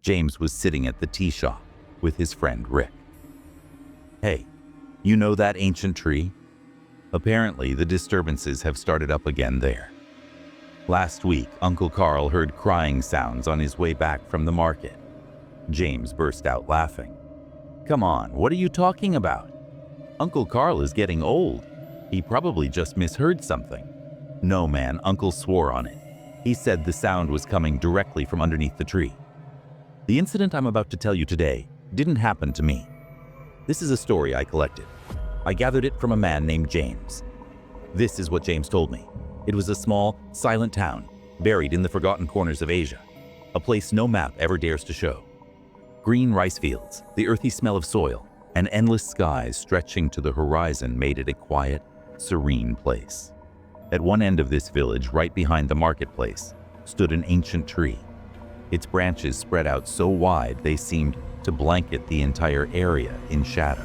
James was sitting at the tea shop with his friend Rick. "Hey, you know that ancient tree? Apparently, the disturbances have started up again there. Last week, Uncle Carl heard crying sounds on his way back from the market." James burst out laughing. "Come on, what are you talking about? Uncle Carl is getting old. He probably just misheard something." "No, man," Uncle swore on it. He said the sound was coming directly from underneath the tree. "The incident I'm about to tell you today didn't happen to me. This is a story I collected. I gathered it from a man named James. This is what James told me. It was a small, silent town, buried in the forgotten corners of Asia, a place no map ever dares to show. Green rice fields, the earthy smell of soil, and endless skies stretching to the horizon made it a quiet, serene place. At one end of this village, right behind the marketplace, stood an ancient tree. Its branches spread out so wide they seemed to blanket the entire area in shadow.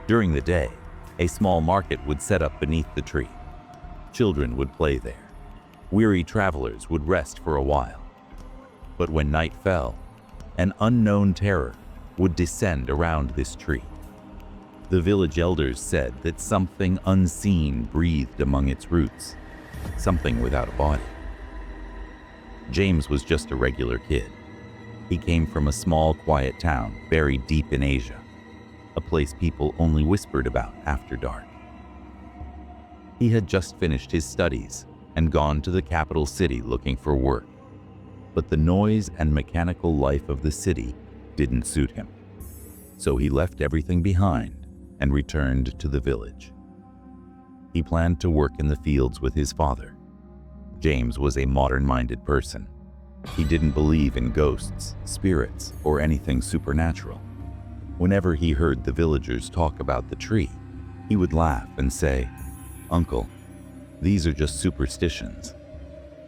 During the day, a small market would set up beneath the tree. Children would play there. Weary travelers would rest for a while. But when night fell, an unknown terror would descend around this tree. The village elders said that something unseen breathed among its roots, something without a body. James was just a regular kid. He came from a small, quiet town buried deep in Asia, a place people only whispered about after dark. He had just finished his studies and gone to the capital city looking for work, but the noise and mechanical life of the city didn't suit him. So he left everything behind and returned to the village. He planned to work in the fields with his father. James was a modern-minded person. He didn't believe in ghosts, spirits, or anything supernatural. Whenever he heard the villagers talk about the tree, he would laugh and say, "Uncle, these are just superstitions.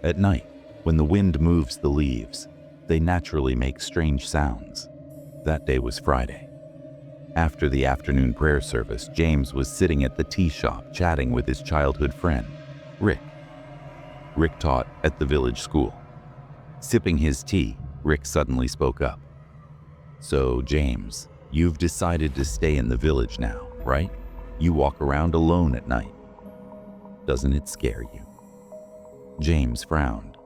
At night, when the wind moves the leaves, they naturally make strange sounds." That day was Friday. After the afternoon prayer service, James was sitting at the tea shop chatting with his childhood friend, Rick. Rick taught at the village school. Sipping his tea, Rick suddenly spoke up. "So, James, you've decided to stay in the village now, right? You walk around alone at night. Doesn't it scare you?" James frowned.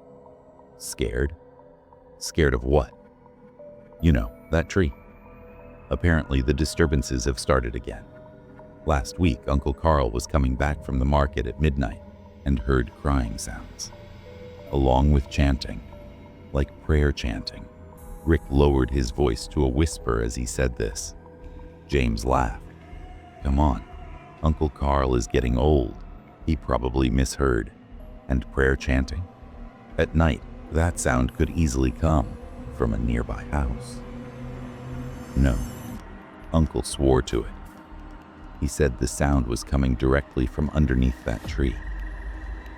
"Scared? Scared of what?" "You know, that tree. Apparently the disturbances have started again. Last week, Uncle Carl was coming back from the market at midnight and heard crying sounds, along with chanting, like prayer chanting." Rick lowered his voice to a whisper as he said this. James laughed. "Come on, Uncle Carl is getting old. He probably misheard. And prayer chanting? At night, that sound could easily come from a nearby house." "No." Uncle swore to it. He said the sound was coming directly from underneath that tree.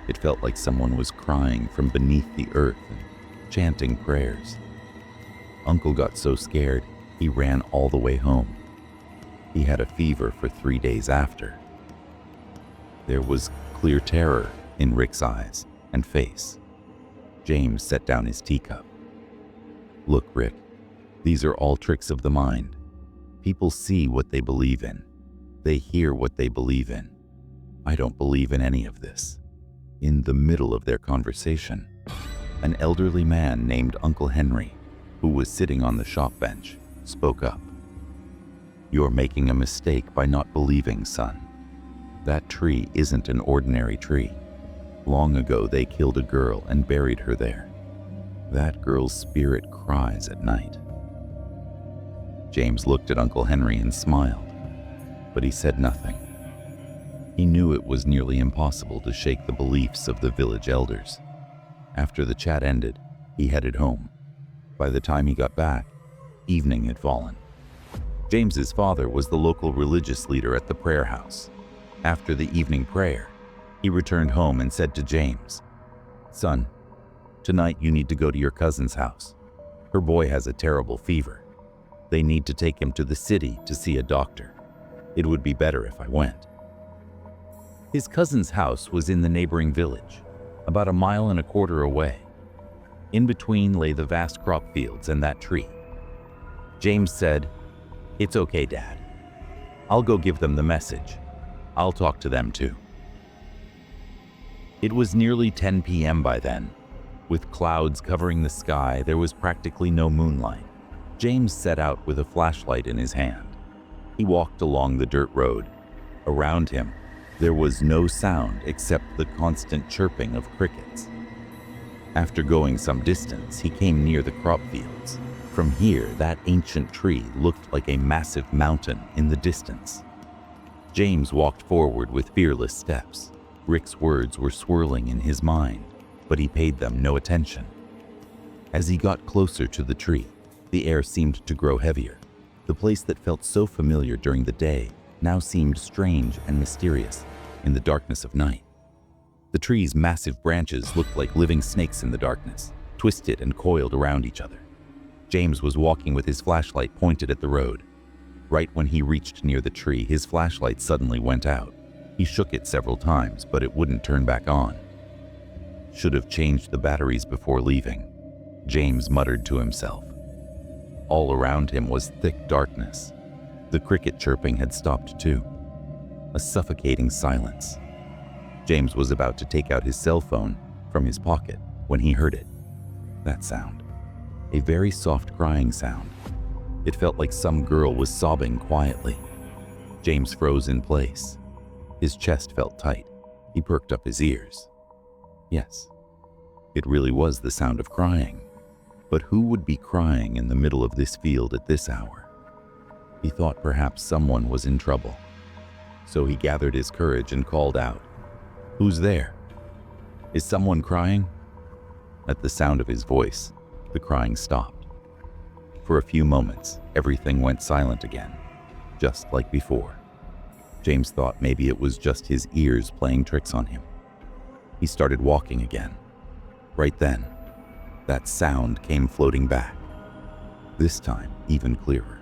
It felt like someone was crying from beneath the earth and chanting prayers. Uncle got so scared, he ran all the way home. He had a fever for 3 days after. There was clear terror in Rick's eyes and face. James set down his teacup. "Look, Rick, these are all tricks of the mind. People see what they believe in. They hear what they believe in. I don't believe in any of this." In the middle of their conversation, an elderly man named Uncle Henry, who was sitting on the shop bench, spoke up. "You're making a mistake by not believing, son. That tree isn't an ordinary tree. Long ago, they killed a girl and buried her there. That girl's spirit cries at night." James looked at Uncle Henry and smiled, but he said nothing. He knew it was nearly impossible to shake the beliefs of the village elders. After the chat ended, he headed home. By the time he got back, evening had fallen. James's father was the local religious leader at the prayer house. After the evening prayer, he returned home and said to James, "Son, tonight you need to go to your cousin's house. Her boy has a terrible fever. They need to take him to the city to see a doctor. It would be better if I went." His cousin's house was in the neighboring village, about 1.25 miles away. In between lay the vast crop fields and that tree. James said, "It's okay, Dad. I'll go give them the message. I'll talk to them too." It was nearly 10 p.m. by then. With clouds covering the sky, there was practically no moonlight. James set out with a flashlight in his hand. He walked along the dirt road. Around him, there was no sound except the constant chirping of crickets. After going some distance, he came near the crop fields. From here, that ancient tree looked like a massive mountain in the distance. James walked forward with fearless steps. Rick's words were swirling in his mind, but he paid them no attention. As he got closer to the tree, the air seemed to grow heavier. The place that felt so familiar during the day now seemed strange and mysterious in the darkness of night. The tree's massive branches looked like living snakes in the darkness, twisted and coiled around each other. James was walking with his flashlight pointed at the road. Right when he reached near the tree, his flashlight suddenly went out. He shook it several times, but it wouldn't turn back on. "Should have changed the batteries before leaving," James muttered to himself. All around him was thick darkness. The cricket chirping had stopped too. A suffocating silence. James was about to take out his cell phone from his pocket when he heard it. That sound. A very soft crying sound. It felt like some girl was sobbing quietly. James froze in place. His chest felt tight. He perked up his ears. Yes, it really was the sound of crying. But who would be crying in the middle of this field at this hour? He thought perhaps someone was in trouble. So he gathered his courage and called out, "Who's there? Is someone crying?" At the sound of his voice, the crying stopped. For a few moments, everything went silent again, just like before. James thought maybe it was just his ears playing tricks on him. He started walking again. Right then, that sound came floating back. This time, even clearer,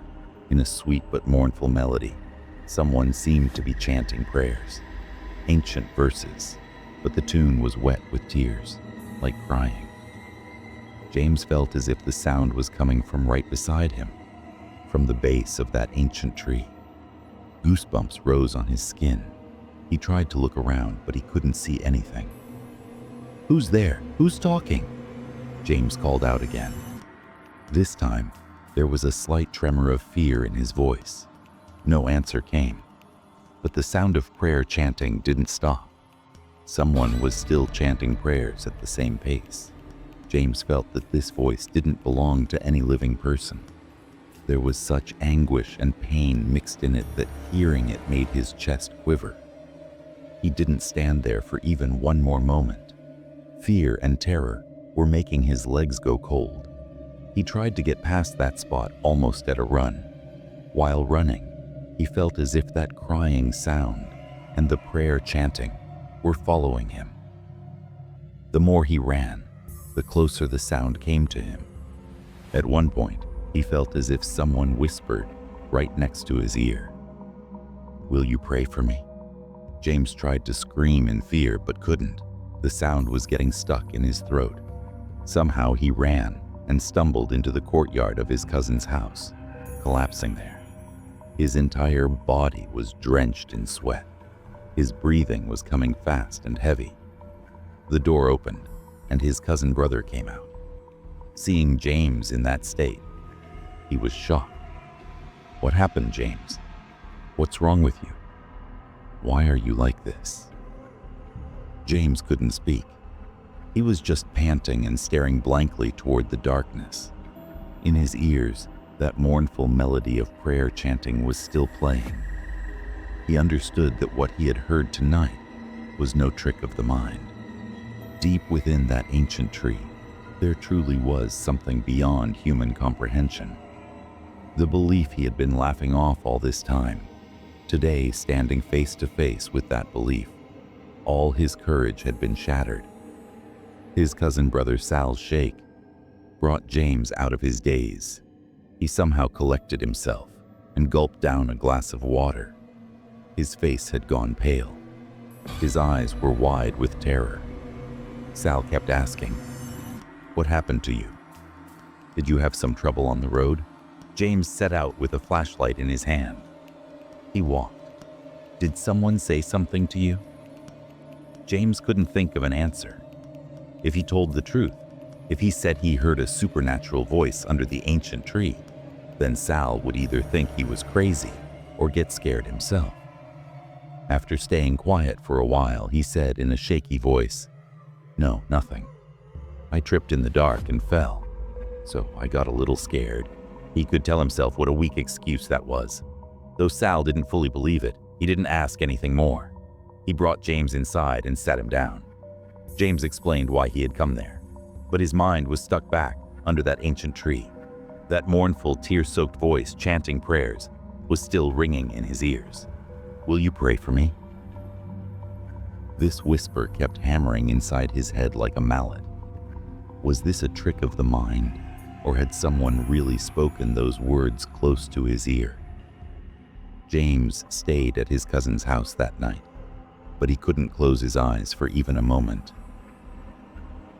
in a sweet but mournful melody. Someone seemed to be chanting prayers, ancient verses, but the tune was wet with tears, like crying. James felt as if the sound was coming from right beside him, from the base of that ancient tree. Goosebumps rose on his skin. He tried to look around, but he couldn't see anything. "Who's there? Who's talking?" James called out again. This time, there was a slight tremor of fear in his voice. No answer came, but the sound of prayer chanting didn't stop. Someone was still chanting prayers at the same pace. James felt that this voice didn't belong to any living person. There was such anguish and pain mixed in it that hearing it made his chest quiver. He didn't stand there for even one more moment. Fear and terror were making his legs go cold. He tried to get past that spot almost at a run. While running, he felt as if that crying sound and the prayer chanting were following him. The more he ran, the closer the sound came to him. At one point, he felt as if someone whispered right next to his ear. "Will you pray for me?" James tried to scream in fear but couldn't. The sound was getting stuck in his throat. Somehow he ran and stumbled into the courtyard of his cousin's house, collapsing there. His entire body was drenched in sweat. His breathing was coming fast and heavy. The door opened, and his cousin brother came out. Seeing James in that state, he was shocked. "What happened, James? What's wrong with you? Why are you like this?" James couldn't speak. He was just panting and staring blankly toward the darkness. In his ears, that mournful melody of prayer chanting was still playing. He understood that what he had heard tonight was no trick of the mind. Deep within that ancient tree, there truly was something beyond human comprehension. The belief he had been laughing off all this time, today standing face to face with that belief, all his courage had been shattered. His cousin brother Sal's shake brought James out of his daze. He somehow collected himself and gulped down a glass of water. His face had gone pale. His eyes were wide with terror. Sal kept asking, What happened to you? Did you have some trouble on the road? James set out with a flashlight in his hand. He walked. Did someone say something to you? James couldn't think of an answer. If he told the truth, if he said he heard a supernatural voice under the ancient tree, then Sal would either think he was crazy or get scared himself. After staying quiet for a while, he said in a shaky voice, "No, nothing. I tripped in the dark and fell, so I got a little scared." He could tell himself what a weak excuse that was. Though Sal didn't fully believe it, he didn't ask anything more. He brought James inside and sat him down. James explained why he had come there, but his mind was stuck back under that ancient tree. That mournful, tear-soaked voice chanting prayers was still ringing in his ears. "Will you pray for me?" This whisper kept hammering inside his head like a mallet. Was this a trick of the mind, or had someone really spoken those words close to his ear? James stayed at his cousin's house that night, but he couldn't close his eyes for even a moment.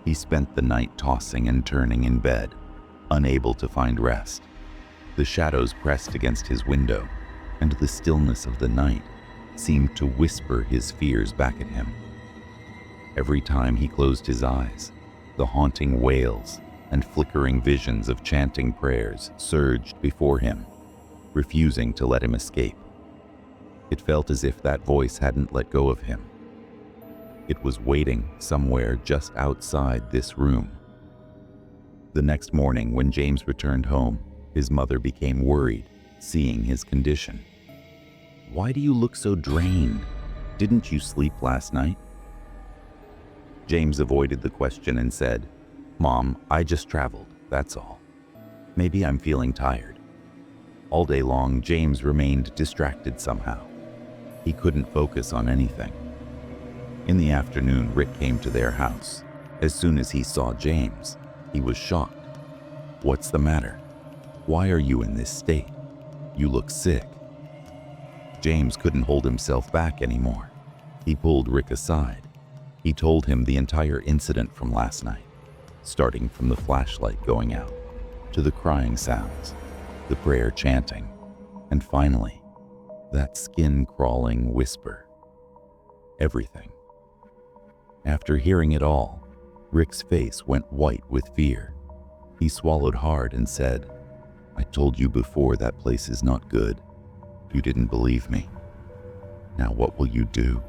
He spent the night tossing and turning in bed, unable to find rest. The shadows pressed against his window, and the stillness of the night seemed to whisper his fears back at him. Every time he closed his eyes, the haunting wails and flickering visions of chanting prayers surged before him, refusing to let him escape. It felt as if that voice hadn't let go of him. It was waiting somewhere just outside this room. The next morning, when James returned home, his mother became worried, seeing his condition. "Why do you look so drained? Didn't you sleep last night?" James avoided the question and said, "Mom, I just traveled, that's all. Maybe I'm feeling tired." All day long, James remained distracted somehow. He couldn't focus on anything. In the afternoon, Rick came to their house. As soon as he saw James, he was shocked. "What's the matter? Why are you in this state? You look sick." James couldn't hold himself back anymore. He pulled Rick aside. He told him the entire incident from last night, starting from the flashlight going out, to the crying sounds, the prayer chanting, and finally, that skin-crawling whisper. Everything. After hearing it all, Rick's face went white with fear. He swallowed hard and said, "I told you before that place is not good. You didn't believe me. Now what will you do?"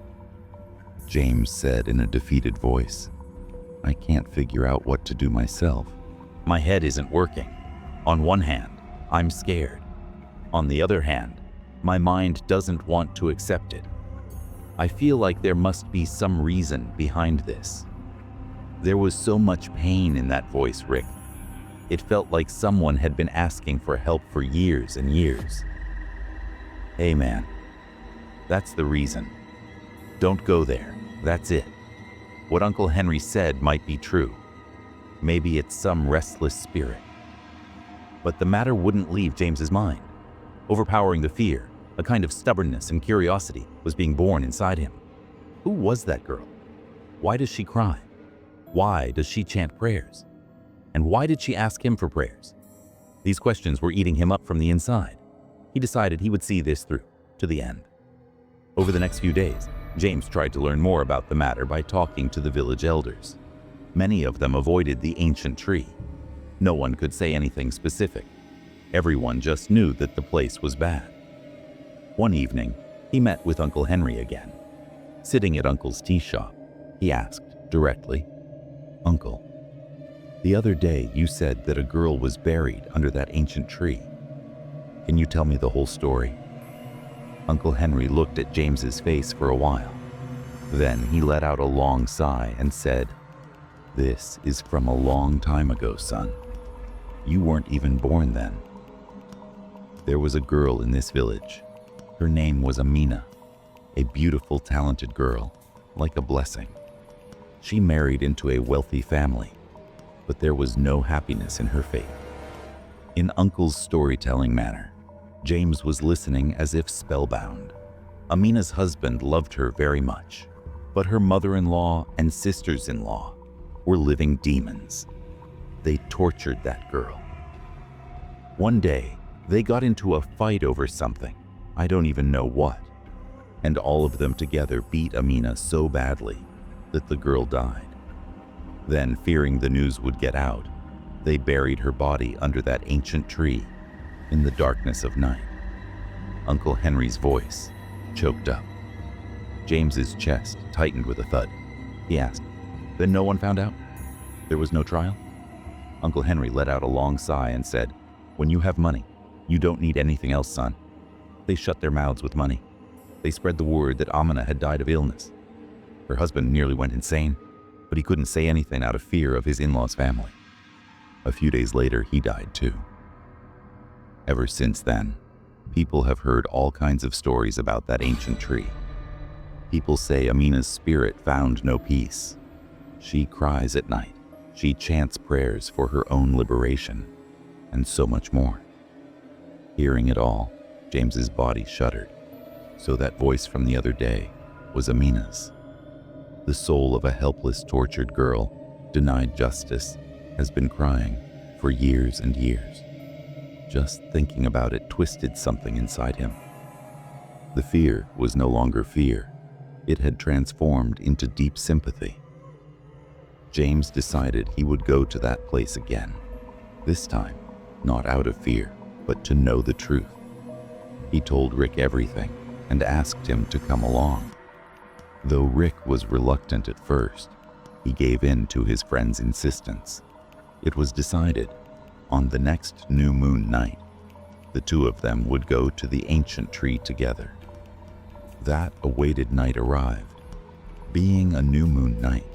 James said in a defeated voice, "I can't figure out what to do myself. My head isn't working. On one hand, I'm scared. On the other hand, my mind doesn't want to accept it. I feel like there must be some reason behind this." There was so much pain in that voice, Rick. It felt like someone had been asking for help for years and years. "Hey man, that's the reason. Don't go there, that's it. What Uncle Henry said might be true. Maybe it's some restless spirit." But the matter wouldn't leave James's mind. Overpowering the fear, a kind of stubbornness and curiosity was being born inside him. Who was that girl? Why does she cry? Why does she chant prayers? And why did she ask him for prayers? These questions were eating him up from the inside. He decided he would see this through, to the end. Over the next few days, James tried to learn more about the matter by talking to the village elders. Many of them avoided the ancient tree. No one could say anything specific. Everyone just knew that the place was bad. One evening, he met with Uncle Henry again. Sitting at Uncle's tea shop, he asked directly, "Uncle, the other day you said that a girl was buried under that ancient tree. Can you tell me the whole story?" Uncle Henry looked at James's face for a while. Then he let out a long sigh and said, "This is from a long time ago, son. You weren't even born then. There was a girl in this village. Her name was Amina, a beautiful, talented girl, like a blessing. She married into a wealthy family, but there was no happiness in her fate." In Uncle's storytelling manner, James was listening as if spellbound. Amina's husband loved her very much, but her mother-in-law and sisters-in-law were living demons. they tortured that girl. One day, they got into a fight over something, I don't even know what, and all of them together beat Amina so badly that the girl died. Then, fearing the news would get out, they buried her body under that ancient tree in the darkness of night. Uncle Henry's voice choked up. James's chest tightened with a thud. He asked, "Then no one found out? There was no trial?" Uncle Henry let out a long sigh and said, "When you have money, you don't need anything else, son." They shut their mouths with money. They spread the word that Amina had died of illness. Her husband nearly went insane, but he couldn't say anything out of fear of his in-laws' family. A few days later, he died too. Ever since then, people have heard all kinds of stories about that ancient tree. People say Amina's spirit found no peace. She cries at night. She chants prayers for her own liberation, and so much more. Hearing it all, James's body shuddered. So that voice from the other day was Amina's. The soul of a helpless, tortured girl, denied justice, has been crying for years and years. Just thinking about it twisted something inside him. The fear was no longer fear. It had transformed into deep sympathy. James decided he would go to that place again. This time, not out of fear, but to know the truth. He told Rick everything and asked him to come along. Though Rick was reluctant at first, he gave in to his friend's insistence. It was decided, on the next new moon night, the two of them would go to the ancient tree together. That awaited night arrived. Being a new moon night,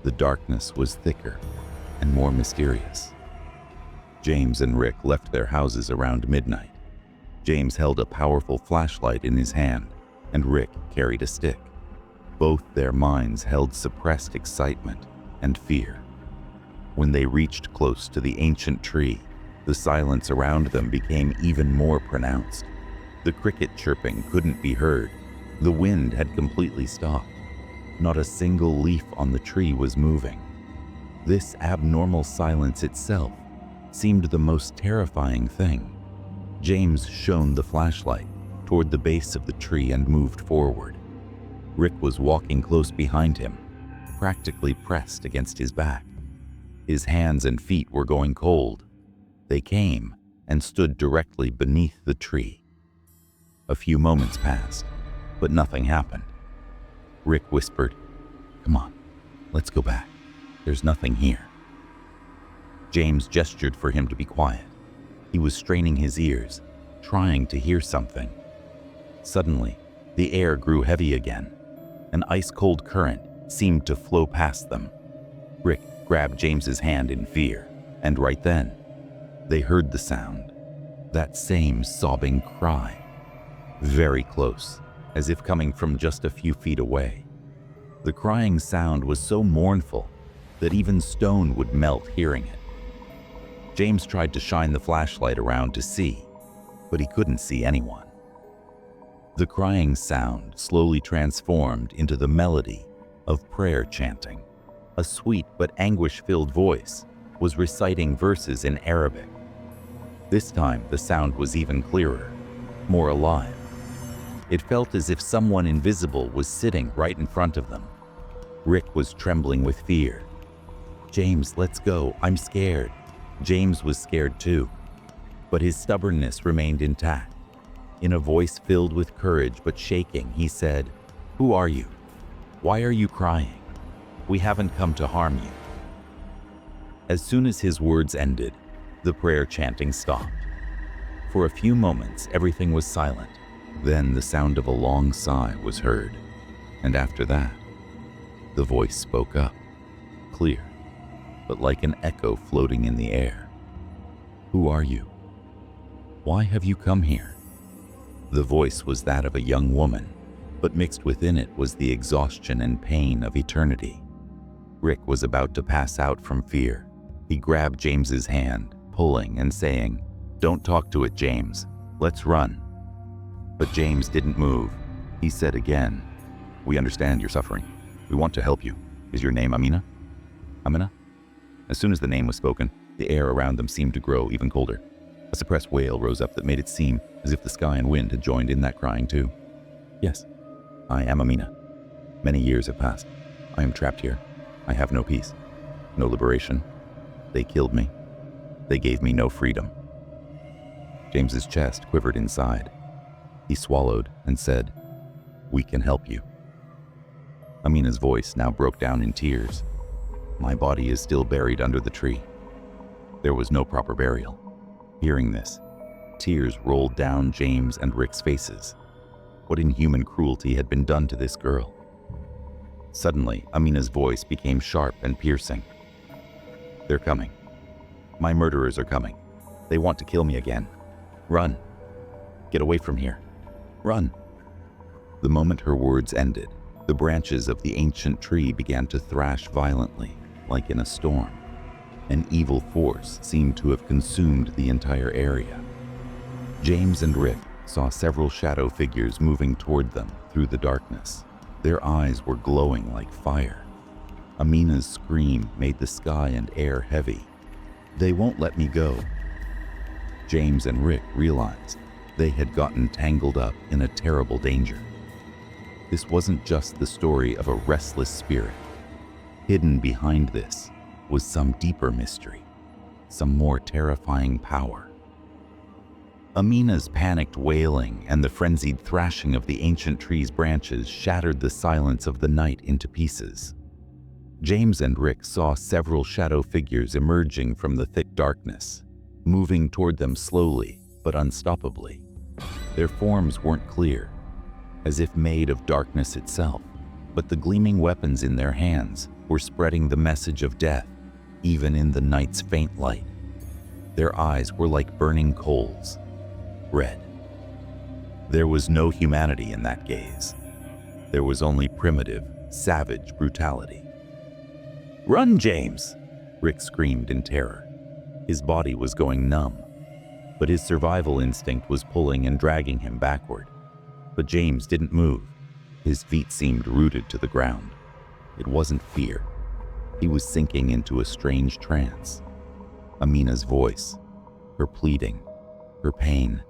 the darkness was thicker and more mysterious. James and Rick left their houses around midnight. James held a powerful flashlight in his hand, and Rick carried a stick. Both their minds held suppressed excitement and fear. When they reached close to the ancient tree, the silence around them became even more pronounced. The cricket chirping couldn't be heard. The wind had completely stopped. Not a single leaf on the tree was moving. This abnormal silence itself seemed the most terrifying thing. James shone the flashlight toward the base of the tree and moved forward. Rick was walking close behind him, practically pressed against his back. His hands and feet were going cold. They came and stood directly beneath the tree. A few moments passed, but nothing happened. Rick whispered, "Come on, let's go back. There's nothing here." James gestured for him to be quiet. He was straining his ears, trying to hear something. Suddenly, the air grew heavy again. An ice-cold current seemed to flow past them. Rick grabbed James's hand in fear, and right then, they heard the sound. That same sobbing cry. Very close, as if coming from just a few feet away. The crying sound was so mournful that even stone would melt hearing it. James tried to shine the flashlight around to see, but he couldn't see anyone. The crying sound slowly transformed into the melody of prayer chanting. A sweet but anguish-filled voice was reciting verses in Arabic. This time, the sound was even clearer, more alive. It felt as if someone invisible was sitting right in front of them. Rick was trembling with fear. "James, let's go. I'm scared." James was scared too, but his stubbornness remained intact. In a voice filled with courage but shaking, he said, "Who are you? Why are you crying? We haven't come to harm you." As soon as his words ended, the prayer chanting stopped. For a few moments, everything was silent. Then the sound of a long sigh was heard, and after that, the voice spoke up, clear, but like an echo floating in the air. "Who are you? Why have you come here?" The voice was that of a young woman, but mixed within it was the exhaustion and pain of eternity. Rick was about to pass out from fear. He grabbed James's hand, pulling and saying, "Don't talk to it, James. Let's run." But James didn't move. He said again, "We understand your suffering. We want to help you. Is your name Amina? Amina?" As soon as the name was spoken, the air around them seemed to grow even colder. A suppressed wail rose up that made it seem as if the sky and wind had joined in that crying too. Yes, I am Amina. Many years have passed. I am trapped here. I have no peace, no liberation. They killed me. They gave me no freedom. James's chest quivered inside. He swallowed and said, "We can help you." Amina's voice now broke down in tears. "My body is still buried under the tree. There was no proper burial." Hearing this, tears rolled down James and Rick's faces. What inhuman cruelty had been done to this girl? Suddenly, Amina's voice became sharp and piercing. "They're coming. My murderers are coming. They want to kill me again. Run. Get away from here. Run." The moment her words ended, the branches of the ancient tree began to thrash violently, like in a storm. An evil force seemed to have consumed the entire area. James and Rick saw several shadow figures moving toward them through the darkness. Their eyes were glowing like fire. Amina's scream made the sky and air heavy. "They won't let me go." James and Rick realized they had gotten tangled up in a terrible danger. This wasn't just the story of a restless spirit. Hidden behind this was some deeper mystery, some more terrifying power. Amina's panicked wailing and the frenzied thrashing of the ancient tree's branches shattered the silence of the night into pieces. James and Rick saw several shadow figures emerging from the thick darkness, moving toward them slowly but unstoppably. Their forms weren't clear, as if made of darkness itself, but the gleaming weapons in their hands were spreading the message of death, even in the night's faint light. Their eyes were like burning coals, red. There was no humanity in that gaze. There was only primitive, savage brutality. "Run, James!" Rick screamed in terror. His body was going numb, but his survival instinct was pulling and dragging him backward. But James didn't move. His feet seemed rooted to the ground. It wasn't fear. He was sinking into a strange trance. Amina's voice, her pleading, her pain,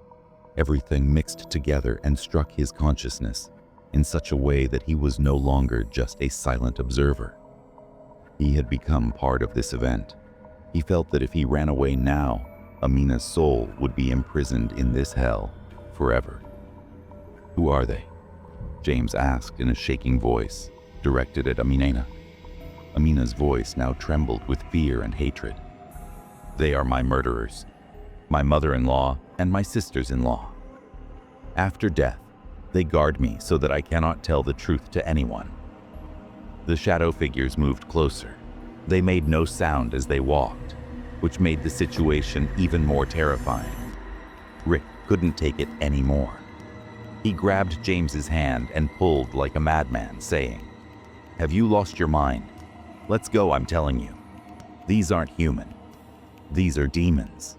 everything mixed together and struck his consciousness in such a way that he was no longer just a silent observer. He had become part of this event. He felt that if he ran away now, Amina's soul would be imprisoned in this hell forever. "Who are they?" James asked in a shaking voice, directed at Amina. Amina's voice now trembled with fear and hatred. "They are my murderers, my mother-in-law and my sisters-in-law. After death, they guard me so that I cannot tell the truth to anyone." The shadow figures moved closer. They made no sound as they walked, which made the situation even more terrifying. Rick couldn't take it anymore. He grabbed James's hand and pulled like a madman, saying, "Have you lost your mind? Let's go, I'm telling you. These aren't human. These are demons."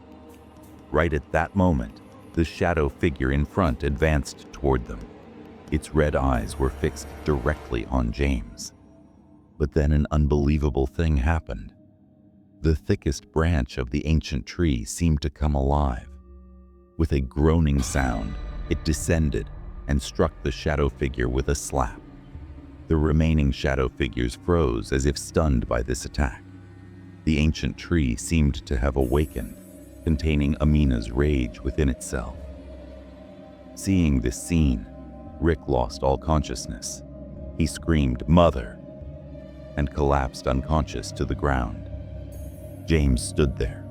Right at that moment, the shadow figure in front advanced toward them. Its red eyes were fixed directly on James. But then an unbelievable thing happened. The thickest branch of the ancient tree seemed to come alive. With a groaning sound, it descended and struck the shadow figure with a slap. The remaining shadow figures froze as if stunned by this attack. The ancient tree seemed to have awakened, containing Amina's rage within itself. Seeing this scene, Rick lost all consciousness. He screamed, "Mother!" and collapsed unconscious to the ground. James stood there,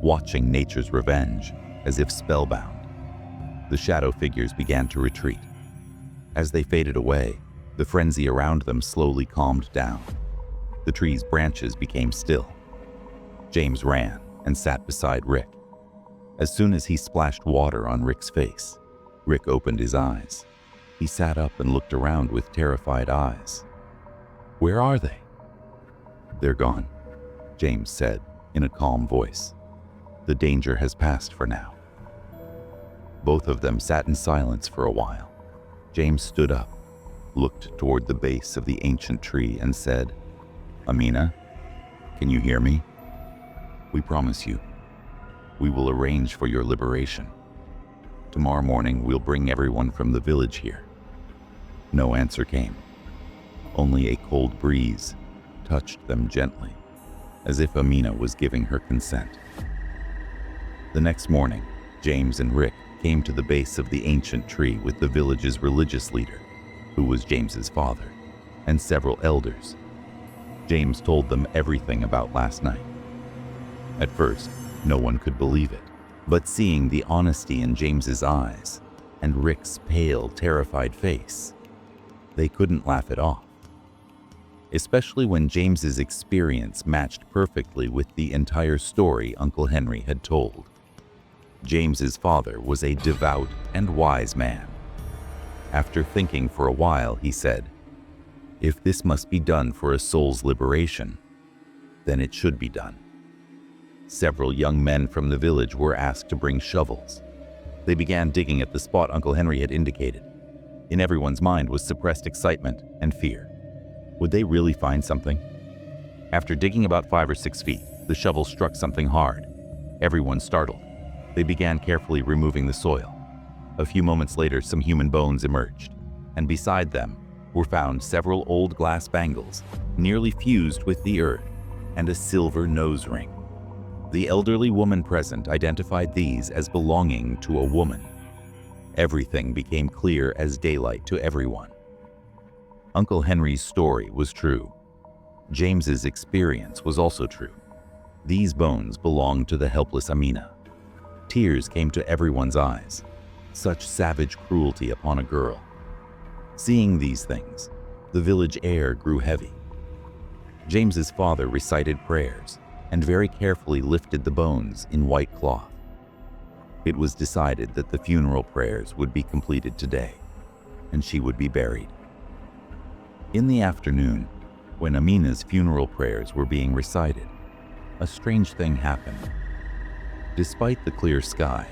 watching nature's revenge, as if spellbound. The shadow figures began to retreat. As they faded away, the frenzy around them slowly calmed down. The tree's branches became still. James ran and sat beside Rick. As soon as he splashed water on Rick's face, Rick opened his eyes. He sat up and looked around with terrified eyes. "Where are they?" "They're gone," James said in a calm voice. "The danger has passed for now." Both of them sat in silence for a while. James stood up, looked toward the base of the ancient tree and said, "Amina, can you hear me?" We promise you. We will arrange for your liberation. Tomorrow morning, we'll bring everyone from the village here." No answer came. Only a cold breeze touched them gently, as if Amina was giving her consent. The next morning, James and Rick came to the base of the ancient tree with the village's religious leader, who was James's father, and several elders. James told them everything about last night. At first, no one could believe it, but seeing the honesty in James's eyes and Rick's pale, terrified face, they couldn't laugh it off. Especially when James's experience matched perfectly with the entire story Uncle Henry had told. James's father was a devout and wise man. After thinking for a while, he said, "If this must be done for a soul's liberation, then it should be done." Several young men from the village were asked to bring shovels. They began digging at the spot Uncle Henry had indicated. In everyone's mind was suppressed excitement and fear. Would they really find something? After digging about 5 or 6 feet, the shovel struck something hard. Everyone startled. They began carefully removing the soil. A few moments later, some human bones emerged, and beside them were found several old glass bangles, nearly fused with the earth, and a silver nose ring. The elderly woman present identified these as belonging to a woman. Everything became clear as daylight to everyone. Uncle Henry's story was true. James's experience was also true. These bones belonged to the helpless Amina. Tears came to everyone's eyes. Such savage cruelty upon a girl. Seeing these things, the village air grew heavy. James's father recited prayers and very carefully lifted the bones in white cloth. It was decided that the funeral prayers would be completed today, and she would be buried. In the afternoon, when Amina's funeral prayers were being recited, a strange thing happened. Despite the clear sky,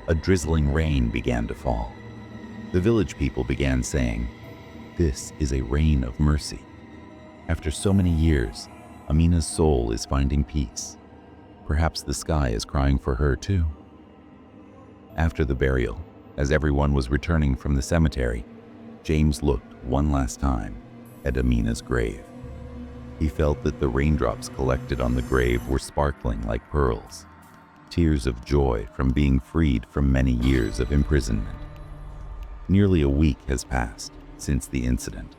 a drizzling rain began to fall. The village people began saying, "This is a rain of mercy." After so many years, Amina's soul is finding peace. Perhaps the sky is crying for her too. After the burial, as everyone was returning from the cemetery, James looked one last time at Amina's grave. He felt that the raindrops collected on the grave were sparkling like pearls, tears of joy from being freed from many years of imprisonment. Nearly a week has passed since the incident.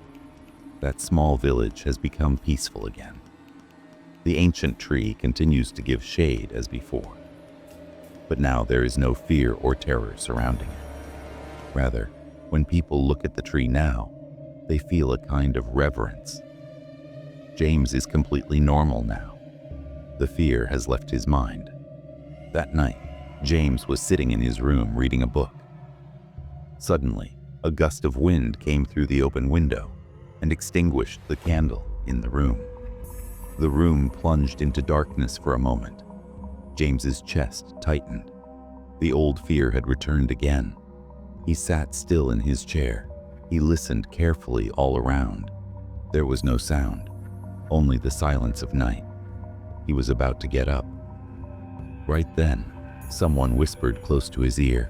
That small village has become peaceful again. The ancient tree continues to give shade as before, but now there is no fear or terror surrounding it. Rather, when people look at the tree now, they feel a kind of reverence. James is completely normal now. The fear has left his mind. That night, James was sitting in his room reading a book. Suddenly, a gust of wind came through the open window and extinguished the candle in the room. The room plunged into darkness for a moment. James's chest tightened. The old fear had returned again. He sat still in his chair. He listened carefully all around. There was no sound, only the silence of night. He was about to get up. Right then, someone whispered close to his ear,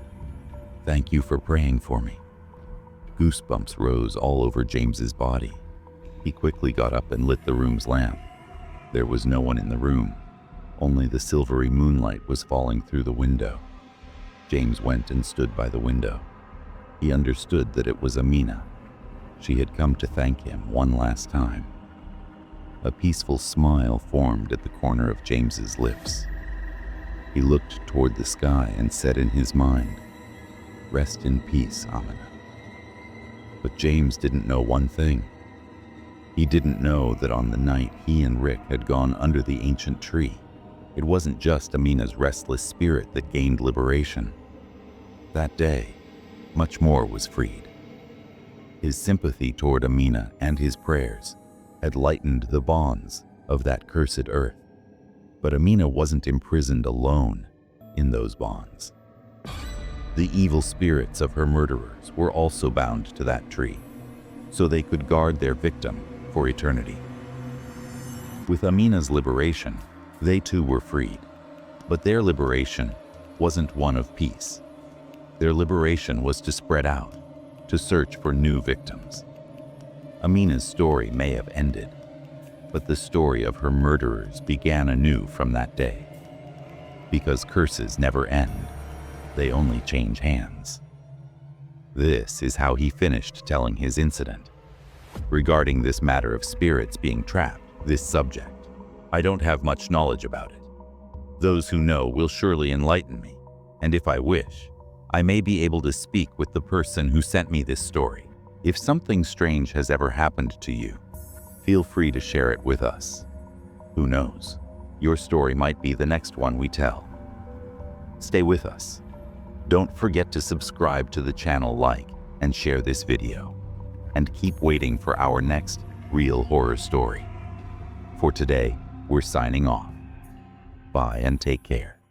"Thank you for praying for me." Goosebumps rose all over James's body. He quickly got up and lit the room's lamp. There was no one in the room. Only the silvery moonlight was falling through the window. James went and stood by the window. He understood that it was Amina. She had come to thank him one last time. A peaceful smile formed at the corner of James's lips. He looked toward the sky and said in his mind, "Rest in peace, Amina." But James didn't know one thing. He didn't know that on the night he and Rick had gone under the ancient tree, it wasn't just Amina's restless spirit that gained liberation. That day, much more was freed. His sympathy toward Amina and his prayers had lightened the bonds of that cursed earth. But Amina wasn't imprisoned alone in those bonds. The evil spirits of her murderers were also bound to that tree, so they could guard their victim for eternity. With Amina's liberation, they too were freed. But their liberation wasn't one of peace. Their liberation was to spread out, to search for new victims. Amina's story may have ended, but the story of her murderers began anew from that day. Because curses never end, they only change hands. This is how he finished telling his incident. Regarding this matter of spirits being trapped, this subject, I don't have much knowledge about it. Those who know will surely enlighten me, and if I wish, I may be able to speak with the person who sent me this story. If something strange has ever happened to you, feel free to share it with us. Who knows? Your story might be the next one we tell. Stay with us. Don't forget to subscribe to the channel, like, and share this video. And keep waiting for our next real horror story. For today, we're signing off. Bye and take care.